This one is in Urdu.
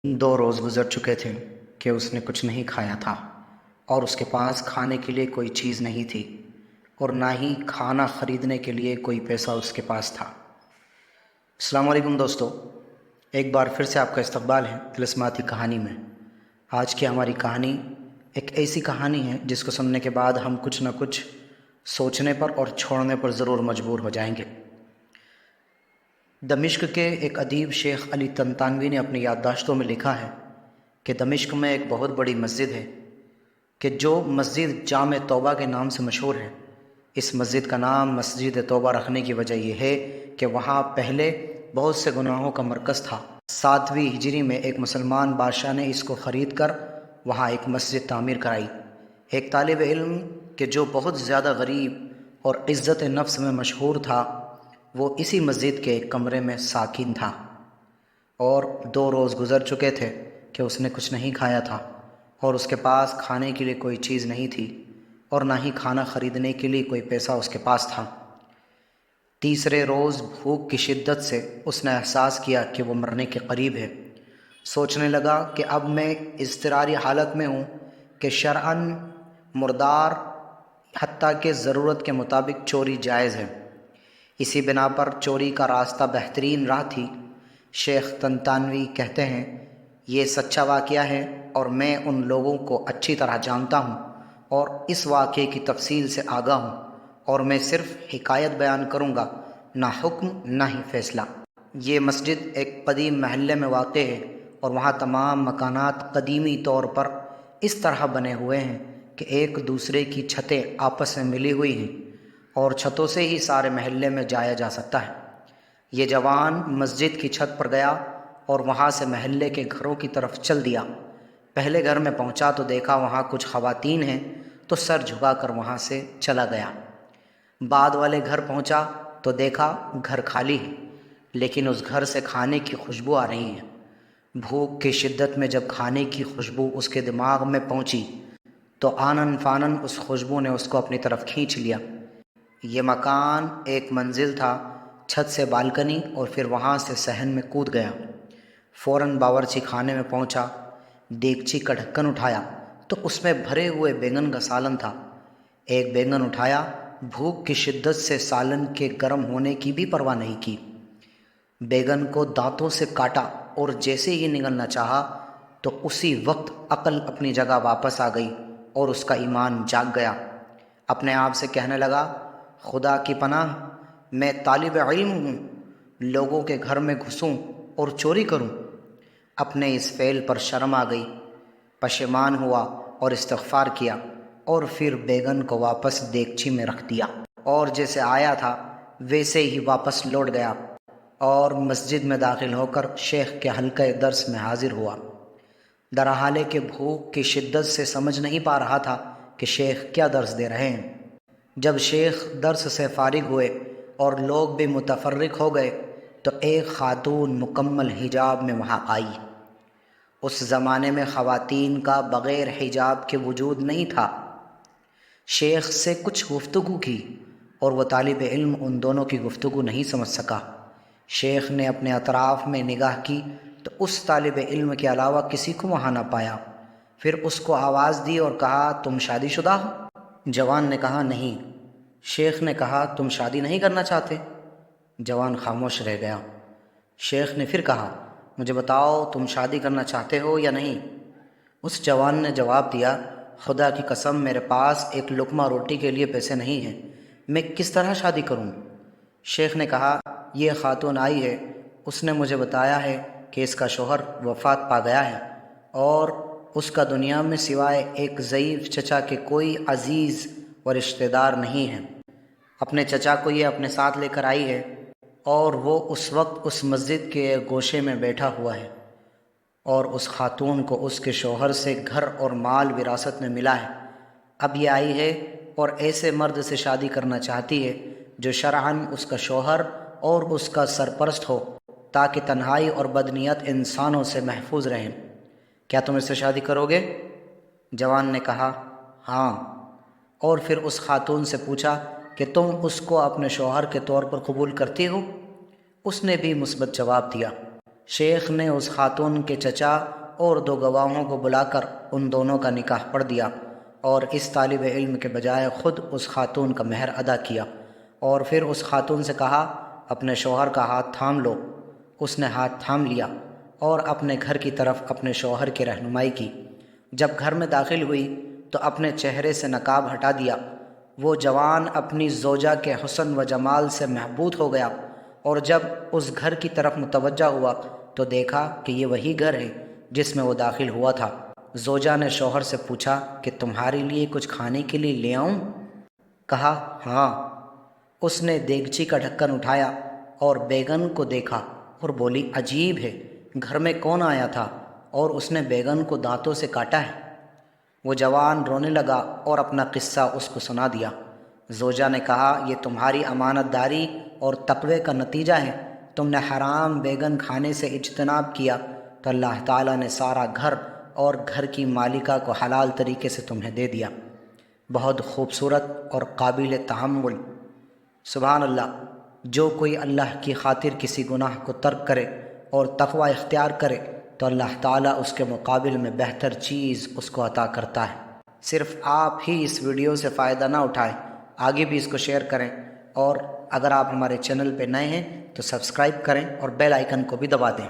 دو روز گزر چکے تھے کہ اس نے کچھ نہیں کھایا تھا اور اس کے پاس کھانے کے لیے کوئی چیز نہیں تھی اور نہ ہی کھانا خریدنے کے لیے کوئی پیسہ اس کے پاس تھا۔ السلام علیکم دوستو، ایک بار پھر سے آپ کا استقبال ہے طلسماتی کہانی میں۔ آج کی ہماری کہانی ایک ایسی کہانی ہے جس کو سننے کے بعد ہم کچھ نہ کچھ سوچنے پر اور چھوڑنے پر ضرور مجبور ہو جائیں گے۔ دمشق کے ایک ادیب شیخ علی طنطاوی نے اپنی یادداشتوں میں لکھا ہے کہ دمشق میں ایک بہت بڑی مسجد ہے کہ جو مسجد جامع توبہ کے نام سے مشہور ہے۔ اس مسجد کا نام مسجد توبہ رکھنے کی وجہ یہ ہے کہ وہاں پہلے بہت سے گناہوں کا مرکز تھا۔ 7ویں ہجری میں ایک مسلمان بادشاہ نے اس کو خرید کر وہاں ایک مسجد تعمیر کرائی۔ ایک طالب علم کہ جو بہت زیادہ غریب اور عزت نفس میں مشہور تھا، وہ اسی مسجد کے ایک کمرے میں ساکن تھا، اور 2 روز گزر چکے تھے کہ اس نے کچھ نہیں کھایا تھا اور اس کے پاس کھانے کے لیے کوئی چیز نہیں تھی اور نہ ہی کھانا خریدنے کے لیے کوئی پیسہ اس کے پاس تھا۔ تیسرے روز بھوک کی شدت سے اس نے احساس کیا کہ وہ مرنے کے قریب ہے۔ سوچنے لگا کہ اب میں اضطراری حالت میں ہوں کہ شرعاً مردار، حتیٰ کہ ضرورت کے مطابق چوری جائز ہے۔ اسی بنا پر چوری کا راستہ بہترین راہ تھی۔ شیخ طنطاوی کہتے ہیں، یہ سچا واقعہ ہے اور میں ان لوگوں کو اچھی طرح جانتا ہوں اور اس واقعے کی تفصیل سے آگاہ ہوں، اور میں صرف حکایت بیان کروں گا، نہ حکم نہ ہی فیصلہ۔ یہ مسجد ایک قدیم محلے میں واقع ہے اور وہاں تمام مکانات قدیمی طور پر اس طرح بنے ہوئے ہیں کہ ایک دوسرے کی چھتیں آپس میں ملی ہوئی ہیں اور چھتوں سے ہی سارے محلے میں جایا جا سکتا ہے۔ یہ جوان مسجد کی چھت پر گیا اور وہاں سے محلے کے گھروں کی طرف چل دیا۔ پہلے گھر میں پہنچا تو دیکھا وہاں کچھ خواتین ہیں، تو سر جھکا کر وہاں سے چلا گیا۔ بعد والے گھر پہنچا تو دیکھا گھر خالی ہے، لیکن اس گھر سے کھانے کی خوشبو آ رہی ہے۔ بھوک کی شدت میں جب کھانے کی خوشبو اس کے دماغ میں پہنچی تو آنن فانن اس خوشبو نے اس کو اپنی طرف کھینچ لیا۔ یہ مکان ایک منزل تھا، چھت سے بالکنی اور پھر وہاں سے صحن میں کود گیا۔ فوراً باورچی خانے میں پہنچا، دیگچی کا ڈھکن اٹھایا تو اس میں بھرے ہوئے بیگن کا سالن تھا۔ ایک بیگن اٹھایا، بھوک کی شدت سے سالن کے گرم ہونے کی بھی پرواہ نہیں کی۔ بیگن کو دانتوں سے کاٹا اور جیسے ہی نگلنا چاہا تو اسی وقت عقل اپنی جگہ واپس آ گئی اور اس کا ایمان جاگ گیا۔ اپنے آپ سے کہنے لگا، خدا کی پناہ، میں طالب علم ہوں، لوگوں کے گھر میں گھسوں اور چوری کروں؟ اپنے اس فعل پر شرم آ گئی، پشیمان ہوا اور استغفار کیا، اور پھر بیگن کو واپس دیگچی میں رکھ دیا اور جیسے آیا تھا ویسے ہی واپس لوٹ گیا اور مسجد میں داخل ہو کر شیخ کے حلقہ درس میں حاضر ہوا۔ درحالے کہ بھوک کی شدت سے سمجھ نہیں پا رہا تھا کہ شیخ کیا درس دے رہے ہیں۔ جب شیخ درس سے فارغ ہوئے اور لوگ بھی متفرق ہو گئے تو ایک خاتون مکمل حجاب میں وہاں آئی۔ اس زمانے میں خواتین کا بغیر حجاب کے وجود نہیں تھا۔ شیخ سے کچھ گفتگو کی اور وہ طالب علم ان دونوں کی گفتگو نہیں سمجھ سکا۔ شیخ نے اپنے اطراف میں نگاہ کی تو اس طالب علم کے علاوہ کسی کو وہاں نہ پایا۔ پھر اس کو آواز دی اور کہا، تم شادی شدہ ہو؟ جوان نے کہا، نہیں۔ شیخ نے کہا، تم شادی نہیں کرنا چاہتے؟ جوان خاموش رہ گیا۔ شیخ نے پھر کہا، مجھے بتاؤ تم شادی کرنا چاہتے ہو یا نہیں؟ اس جوان نے جواب دیا، خدا کی قسم میرے پاس ایک لقمہ روٹی کے لیے پیسے نہیں ہیں، میں کس طرح شادی کروں؟ شیخ نے کہا، یہ خاتون آئی ہے، اس نے مجھے بتایا ہے کہ اس کا شوہر وفات پا گیا ہے اور اس کا دنیا میں سوائے ایک ضعیف چچا کے کوئی عزیز و رشتہ دار نہیں ہے۔ اپنے چچا کو یہ اپنے ساتھ لے کر آئی ہے اور وہ اس وقت اس مسجد کے گوشے میں بیٹھا ہوا ہے، اور اس خاتون کو اس کے شوہر سے گھر اور مال وراثت میں ملا ہے۔ اب یہ آئی ہے اور ایسے مرد سے شادی کرنا چاہتی ہے جو شرعاً اس کا شوہر اور اس کا سرپرست ہو، تاکہ تنہائی اور بدنیت انسانوں سے محفوظ رہیں۔ کیا تم اس سے شادی کرو گے؟ جوان نے کہا، ہاں۔ اور پھر اس خاتون سے پوچھا کہ تم اس کو اپنے شوہر کے طور پر قبول کرتی ہو؟ اس نے بھی مثبت جواب دیا۔ شیخ نے اس خاتون کے چچا اور 2 گواہوں کو بلا کر ان دونوں کا نکاح پڑھ دیا اور اس طالب علم کے بجائے خود اس خاتون کا مہر ادا کیا، اور پھر اس خاتون سے کہا اپنے شوہر کا ہاتھ تھام لو۔ اس نے ہاتھ تھام لیا اور اپنے گھر کی طرف اپنے شوہر کی رہنمائی کی۔ جب گھر میں داخل ہوئی تو اپنے چہرے سے نقاب ہٹا دیا۔ وہ جوان اپنی زوجہ کے حسن و جمال سے محبوط ہو گیا، اور جب اس گھر کی طرف متوجہ ہوا تو دیکھا کہ یہ وہی گھر ہے جس میں وہ داخل ہوا تھا۔ زوجہ نے شوہر سے پوچھا کہ تمہارے لیے کچھ کھانے کے لیے لے آؤں؟ کہا ہاں۔ اس نے دیگچی کا ڈھکن اٹھایا اور بیگن کو دیکھا اور بولی عجیب ہے، گھر میں کون آیا تھا اور اس نے بیگن کو دانتوں سے کاٹا ہے؟ وہ جوان رونے لگا اور اپنا قصہ اس کو سنا دیا۔ زوجہ نے کہا یہ تمہاری امانت داری اور تقوی کا نتیجہ ہے۔ تم نے حرام بیگن کھانے سے اجتناب کیا تو اللہ تعالیٰ نے سارا گھر اور گھر کی مالکہ کو حلال طریقے سے تمہیں دے دیا۔ بہت خوبصورت اور قابل تحمل۔ سبحان اللہ! جو کوئی اللہ کی خاطر کسی گناہ کو ترک کرے اور تقوی اختیار کرے تو اللہ تعالیٰ اس کے مقابل میں بہتر چیز اس کو عطا کرتا ہے۔ صرف آپ ہی اس ویڈیو سے فائدہ نہ اٹھائیں، آگے بھی اس کو شیئر کریں، اور اگر آپ ہمارے چینل پہ نئے ہیں تو سبسکرائب کریں اور بیل آئیکن کو بھی دبا دیں۔